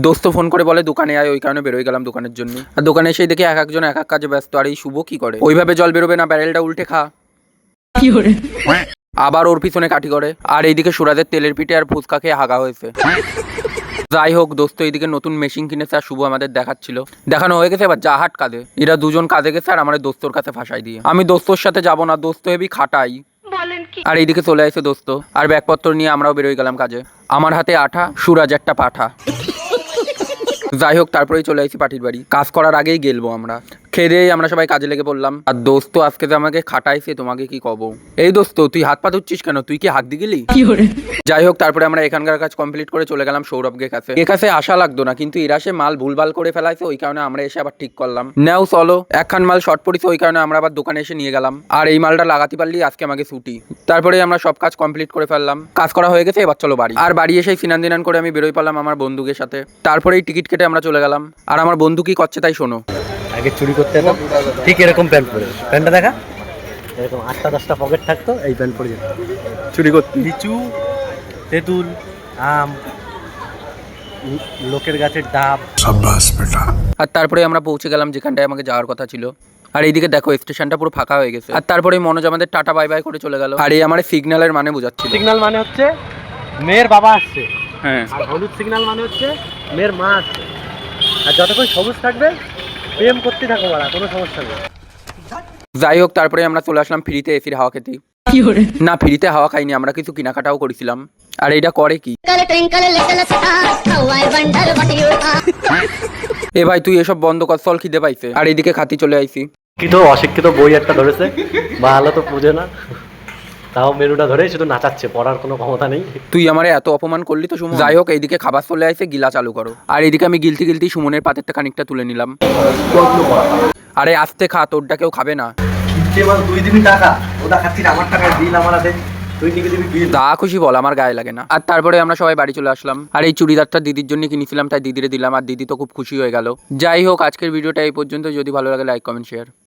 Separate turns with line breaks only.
দোস্ত ফোন করে বলে দোকানে আয়, ওই কারণে বেরোয় গেলাম দোকানের জন্য। আর দোকানে এসে দেখি এক একজন এক এক কাজে ব্যস্ত। আর এই শুভ কি করে? ওইভাবে জল বেরোবে না, ব্যারেলটা উল্টে খা। আবার ওর পিছনে কাঠি করে। আর এইদিকে সুরাজের তেলের পিঠে আর ফুচকা খেয়ে হাগা হয়েছে। যাই হোক দোস্ত এইদিকে নতুন মেশিন কিনেছে আর শুভ আমাদের দেখাচ্ছিল। দেখানো হয়ে গেছে, এবার জাহাট কাঁদে। এরা দুজন কাঁদে গেছে আর আমার দোস্তর কাছে ফাঁসাই দিয়ে। আমি দোস্তর সাথে যাবো না, দোস্ত হেবি খাটাই। আর এইদিকে চলে আসছে দোস্ত আর ব্যাগপত্র নিয়ে আমরাও বেরোয় গেলাম কাজে। আমার হাতে আঠা, সুরাজ একটা পাঠা। যাই হোক তারপরেই চলে আসি পাটির বাড়ি। কাজ করার আগেই গেলবো আমরা। খেয়ে দিয়ে আমরা সবাই কাজে লেগে পড়লাম। আর দোস্ত আজকে যে আমাকে খাটাইছে, তোমাকে কি কব। এই দোস্ত তুই হাত পা ধুচ্ছিস কেন? তুই কি হাত দিয়ে গেলি? যাই হোক তারপরে আমরা এখানকার কাজ কমপ্লিট করে চলে গেলাম সৌরভকে কাছে। এর কাছে আশা লাগতো না, কিন্তু এরা সে মাল ভুলভাল করে ফেলাইছে, ওই কারণে আমরা এসে আবার ঠিক করলাম। নেও চলো, একখান মাল শর্ট পড়িছে, ওই কারণে আমরা আবার দোকানে এসে নিয়ে গেলাম। আর এই মালটা লাগাতে পারলি আজকে আমাকে ছুটি। তারপরে আমরা সব কাজ কমপ্লিট করে ফেললাম। কাজ করা হয়ে গেছে, এবার চলো বাড়ি। আর বাড়ি এসে সিনান দিনান করে আমি বেরোই পারলাম আমার বন্ধুকের সাথে। তারপরেই টিকিট কেটে আমরা চলে গেলাম। আর আমার বন্ধু কি করছে তাই শোনো।
আগে চুরি করতে যেতাম, ঠিক এরকম প্যান্ট পরে, প্যান্টটা দেখা, এরকম 8টা 10টা পকেট থাকতো, এই প্যান্ট পরে যেতাম চুরি করতে। লিচু, তেঁতুল, আম, লোকের গাছের ডাব।
আর তারপরে আমরা পৌঁছে গেলাম যেখানটায় আমাকে যাওয়ার কথা ছিল। আর এইদিকে দেখো স্টেশনটা পুরো ফাঁকা হয়ে গেছে। আর তারপরে মনোজ আমাদের টাটা বাই বাই করে চলে গেল। আর এই আমার সিগন্যালের মানে বোঝাচ্ছিল।
সিগন্যাল মানে হচ্ছে মেয়ের বাবা আসছে,
হ্যাঁ।
আর হলুদ সিগন্যাল মানে হচ্ছে মেয়ের মা আসছে। আর যতক্ষণ সবুজ থাকবে প্রেম করতে থাকো, বাড়া কোনো সমস্যা নেই।
যাই হোক তারপরে আমরা চলে আসলাম ফ্রিতে এসির হাওয়া খেতে। না ফ্রিতে হাওয়া খাইনি, আমরা কিছু কেনাকাটাও করেছিলাম। আর এইটা করে কি? এ ভাই তুই এসব বন্ধ কর, চল খিদে পাইছে। আর এইদিকে খাতি চলে আইছি।
কিন্তু অশিক্ষিত বই একটা ধরেছে, ভালো তো বুঝে না, তাও মেরুটা ধরে শুধু নাচাচ্ছে, পড়ার কোনো ক্ষমতা নেই।
তুই আমারে এত অপমান করলি তো সুমন। যাই হোক এইদিকে খাবার চলে আইছে, গিলা চালু করো। আর এইদিকে আমি গিলতি গিলতি সুমনের পাতেরটা খানিকটা তুলে নিলাম। আরে আস্তে খা, তোরটা কেউ খাবে না। যা খুশি বল, আমার গায়ে লাগে না। আর তারপরে আমরা সবাই বাড়ি চলে আসলাম। আর এই চুড়িদারটা দিদির জন্য কিনেছিলাম, তাই দিদিরে দিলাম। আর দিদি তো খুব খুশি হয়ে গেল। যাই হোক আজকের ভিডিওটা এই পর্যন্ত। যদি ভালো লাগে লাইক কমেন্ট শেয়ার।